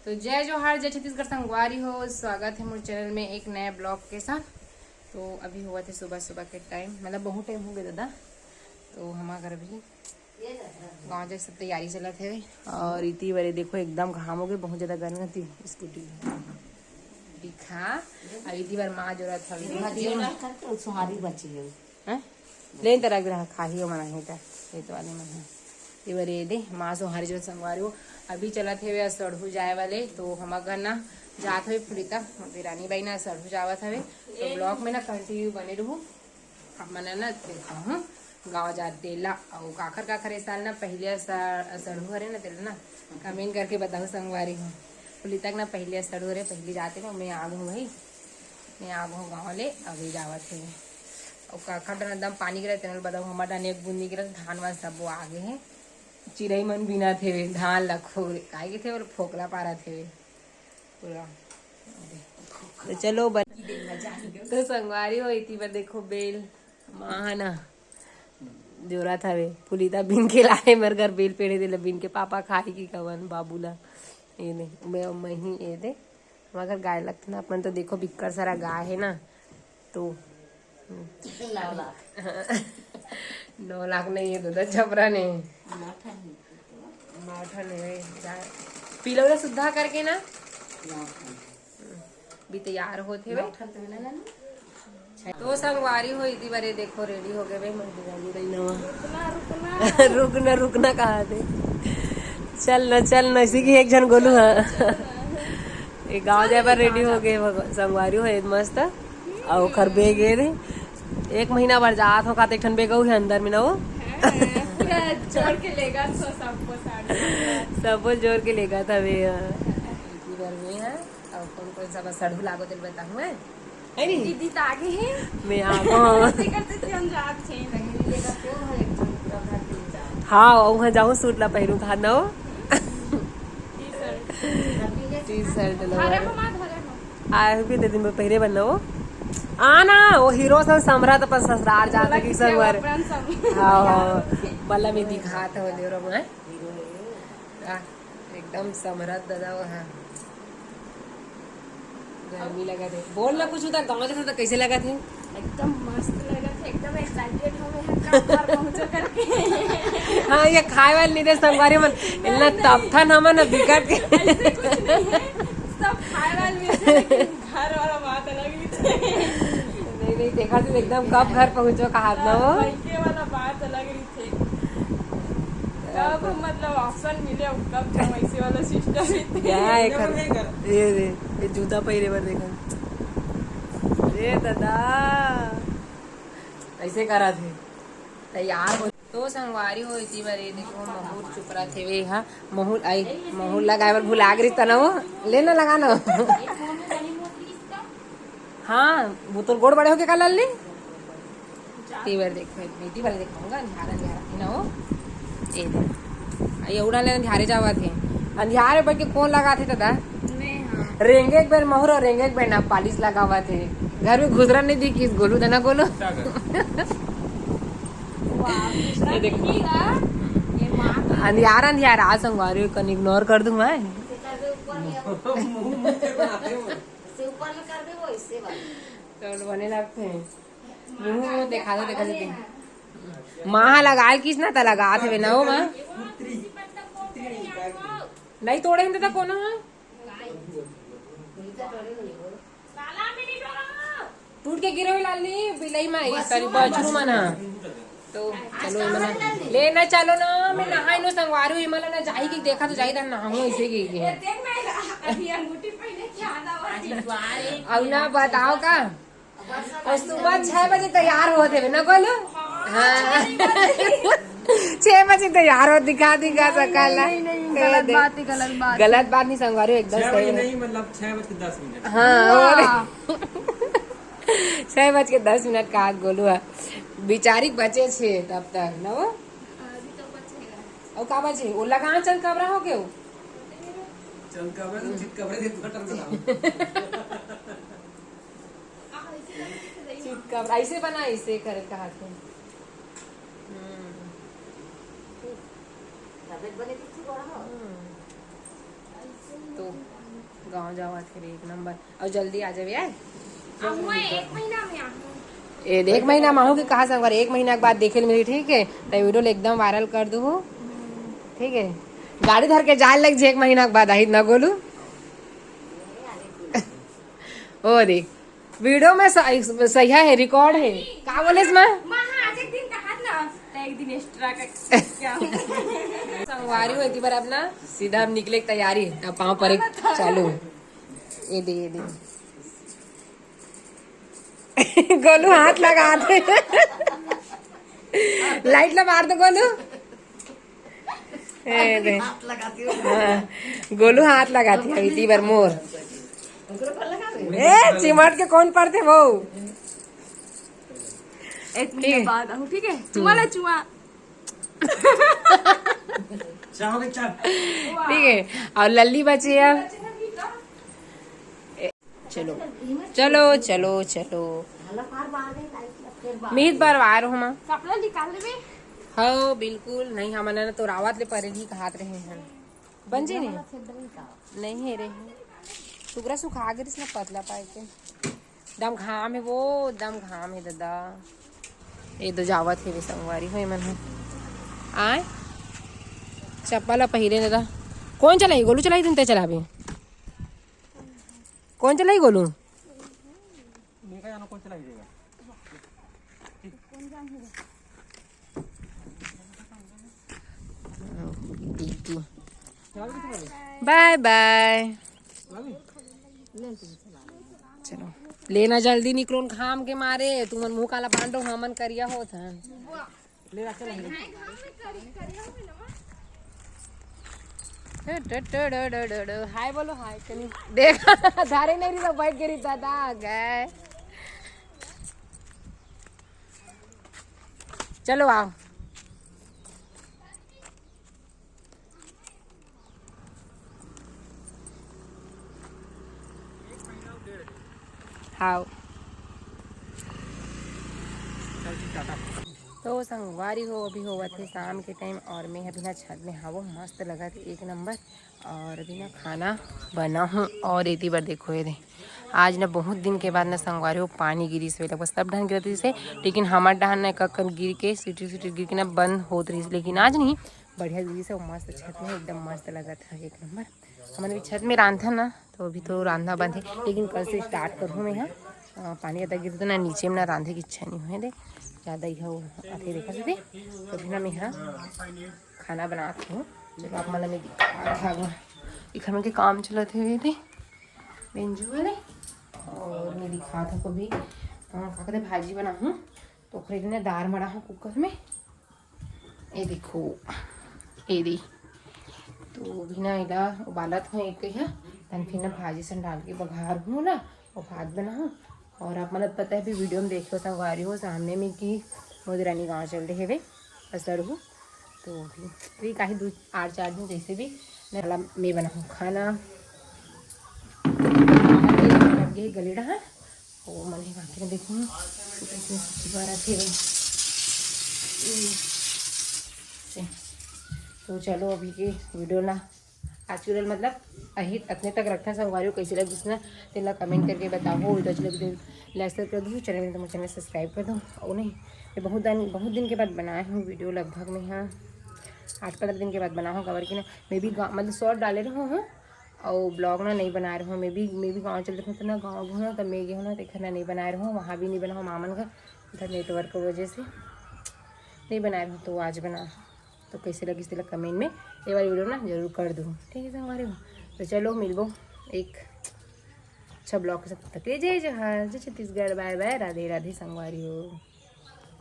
तो जय जोहार, जय छत्तीसगढ़ संगवारी हो। स्वागत है मोर चैनल में एक नए ब्लॉग के साथ। तो अभी हुआ थे सुबह सुबह के टाइम, मतलब बहुत टाइम हो गया दादा। तो हमारा घर भी गाँव जैसे सब तैयारी चलत है। और इतनी बड़े देखो एकदम घाम हो गए, बहुत ज़्यादा गर्मी थी। स्कूटी दिखा अब इतनी बार माँ जरूरत है सुहारी बची है ले तरह ग्रह खाही मना है ये तो वाले मन है ये बार ये दे माँ सोहारी जो संगवारी हो। अभी चलत है सड़हू जाए वाले। तो हम घर ना जात हुए फुलिता रानी बाई ना सड़हू जावत हवे। तो ब्लॉग में ना कंटिन्यू बने रहूँ। मैंने ना देखा हूँ गाँव जा तेला और काखर काखर इस साल ना पहले सड़हू हरे ना तेला ना कमेंट करके बताओ संगवारी हूँ फुलिता ना पहले सड़हू हरे पहले जाते ना मैं आग हूँ भाई मैं आग हूँ गाँव ले अभी जावत है। और काखर एकदम पानी गिरा तेल बताओ हमारे डाने एक बूंदी गिरा धान वान सब वो आगे है। चिड़ई मन बिना थे धान लखो काहे थे और फोकला पारा थे पूरा। तो चलो तो संगवारी हो इतनी बार देखो बेल माँ ना जोरा था वे पुलिता बिन के लाए मेरे घर बेल पेड़े दे बिन के पापा खाए की कवन बाबूला ये नहीं मैं ही ये दे हमारे घर गाय लगते ना अपन। तो देखो बिक्कर सारा गाय है ना। तो 9 लाख नहीं है तो छपरा ने माठा ने पीला सुधा करके ना भी तैयार होते वे। तो संगवारी हो इतनी बारे देखो रेडी हो गए भाई रुकना रुकना कहा थे चल न इसी की एक जन गोलू हाँ एक गाँव जाए पर रेडी हो गए संगवारी हो मस्त और खर बेग रे 1 महीना भर जात हो का ठन बेग है अंदर में ना वो जोड़ के लेगा सब जोड़ के लेगा था वे इतनी बार में है। और कौन सब सड़ू लागो दिल बता हूँ मैं दीदी तो आगे है मैं आगो करते थे हम जात थे हाँ वहाँ जाऊँ सूट ला पहनू था ना टी शर्ट आए भी दिन में पहरे बनना वो आना वो हीरो सब समरा तो पर ससुराल जाता कि सब हाँ बल्ला में दिखा था वो देवरा में एकदम समरत दादा वो है। गर्मी लगा थे बोल ना कुछ होता गाँव जैसा तो कैसे लगा थे एकदम मस्त लगा था एकदम एक्साइटेड हो गए घर पहुंचो करके हाँ ये खाए वाले नहीं थे संगवारी मन इतना तब था ना मन बिगड़ के सब खाए वाले घर वाला बात अलग ही थे नहीं देखा तो एकदम कब घर पहुंचो कहा ना वो वाला बात अलग ही थे कब मतलब ऑप्शन मिले कब जाऊँ ऐसे वाला सिस्टम क्या है ये जूता पहरे पर देखा अरे दादा ऐसे करा थे तैयार हो। तो संगवारी हो इतनी बार देखो महूर चुप रहा थे वे हाँ महूर लगाए पर भुला गई तना वो लेना लगाना हाँ वो तो गोड़ बड़े होके का लाल ले इतनी बार देखो इतनी बार दिखाऊंगा अंधारा थी ना वो ये उड़ा ले अंधारे जावा थे अंधारे बैठ के कौन लगा थे दादा रेंगे एक बार महूर और रेंगे एक बार ना पालिश लगा हुआ थे घर में घुसरा नहीं दी किस गोलू था ना गोलू ये देखो अंधियार आज संगवारी कन इग्नोर कर दूं मैं तो बने लगते हैं मुंह देखा दो माँ लगा किस ना था लगा थे ना वो माँ नहीं तोड़े हिंदे तक कोना टूट के गिरे हुए लाली बिलाई माई तारी बजरू मना। तो चलो मना लेना चलो ना मैं नहाई नो संगवारी हुई मला ना जाई की देखा तो जाई था नहाऊं ऐसे की अब ना बताओ का और सुबह 6 बजे तैयार होते ना बोलो हाँ 6 बजे तैयार हो दिखा सकल गलत बात नहीं संगवारी एकदम सही नहीं मतलब 6:10 हाँ 6:10 का आज गोलू है बिचारी बचे छे तब तक ना वो और का बचे वो लगा चल कबरा हो गए चल कबरे तो चित कबरे दे बटन बनाओ चित कबरा ऐसे बना ऐसे कर कहा थे तो गाँव जाओ फिर एक नंबर और जल्दी आ जाए यार। मैं 1 महीना में आऊँ। एक महीना में आहूँ कि कहाँ संगवारी 1 महीना के बाद देखे मिली ठीक है तो वीडियो एकदम वायरल कर दू ठीक है। गाड़ी धर के जाए लग 1 महीना के बाद आई ना बोलू ओ देख वीडियो में सही है रिकॉर्ड है का बोले इसमें आज एक दिन कहा ना तो एक दिन एक्स्ट्रा का क्या संगवारी हुई थी पर अपना सीधा हम निकले की तैयारी अब पाँव पर एक चालू ये दे गोलू हाथ लगा दे लाइट ला मार दो गोलू हाथ लगाती हूँ। हाँ, गोलू हाथ लगाती है इतनी बार मोर चिमट के कौन पड़ते वो 1 महीने बाद आऊँ ठीक है। चुमा ले चुमा चाहो कि चाह ठीक है और लल्ली बची है चलो चलो चलो चलो मीत बार हूँ माँ कपड़ा निकाल ले हाँ बिल्कुल नहीं हमने तो रावत ले पर ही हाथ रहे हैं बन जी नहीं है रहे टुकड़ा सुखा कर इसमें पतला पाए के दम घाम है वो दम घाम है दादा ये तो जावत है संगवारी हुई मन आए चप्पल पहले दादा कौन चलाई गोलू चलाई दिन ते चला भी कौन चलाई गोलू कौन चला देगा बाय बाय चलो लेना जल्दी निकलो घाम के मारे तुमन मुंह काला पांडो हमन करिया होत हन ले चल हाय बोलो हाय कनी देख धारे नहीं रही बैठ गई दादा गए चलो आओ हाँ तो संगवारी हो अभी होगा थे शाम के टाइम और मैं अभी ना छत में हवा मस्त लगा थी एक नंबर और अभी ना खाना बना हूँ और इतनी बार देखो ये आज ना बहुत दिन के बाद ना संगवारी हो पानी गिरी से लगभग सब ढंग गिरती जैसे लेकिन हमारे डहान ना कक्कर गिर के सीटी गिर के ना बंद होत रही लेकिन आज नहीं बढ़िया गिरी से मस्त छत में एकदम मस्त लगा था एक नंबर। हमारे छत में रांधा ना तो अभी तो रांधा बंद है लेकिन कल से स्टार्ट करूँ मैं यहाँ पानी ज़्यादा गिरता तो ना नीचे में ना रांधे की इच्छा नहीं हुई दे ज़्यादा ही हो आते देखा से तो फिर ना मैं यहाँ खाना बनाती हूँ। चलो आप मतलब मैं दिखा घर में के काम चलाते हुए थे बेंजू वाले और मैं दिखा था को भी क्या कहते भाजी बना हूँ तो खरीद ने दाल मड़ा हूँ कुकर में ये देखो ये दी तो भी ना इला उबालत हूँ एक है तन फिर ना भाजी से डाल के बघार हूँ ना और भात बना हूँ और आप मतलब पता है भी वीडियो में देखो संगवारी हो सामने में कि मोदरानी गाँव चल रहे हुए असर हो तो भी काफ़ी 2-4 दिन जैसे भी मैं बनाऊँ खाना लगे गले रहा और मन बाकी देखूँ तो चलो अभी के वीडियो ना आज के मतलब अहित अतने तक रखना संगवारी हो कैसे लगी उसने तेला कमेंट करके बताओ वीडियो अच्छी लगी लाइक कर दो चैनल में तो मुझे चैनल सब्सक्राइब कर दो और नहीं मैं बहुत दिन के बाद बनाया हूँ वीडियो लगभग में हाँ 8-15 दिन के बाद बना हूँ कवर की ना मैं भी मतलब शॉर्ट डाले रहा हूँ और ब्लॉग ना नहीं बना रहा हूँ मैं भी गाँव चल रहा हूँ तो ना गाँव घूमना तब मैं गया हूँ ना तो ना नहीं बना रहा हूँ वहाँ भी नहीं बना हूँ मामन का इधर नेटवर्क की वजह से नहीं बना रहा हूँ तो आज बना तो कैसे लगी इसलिए कमेंट में ये वाली वीडियो ना जरूर कर दूँ ठीक है संगवारी हो तो चलो मिलबो एक अच्छा ब्लॉग के साथ तक जय जय छत्तीसगढ़ बाय बाय राधे राधे संगवारी हो।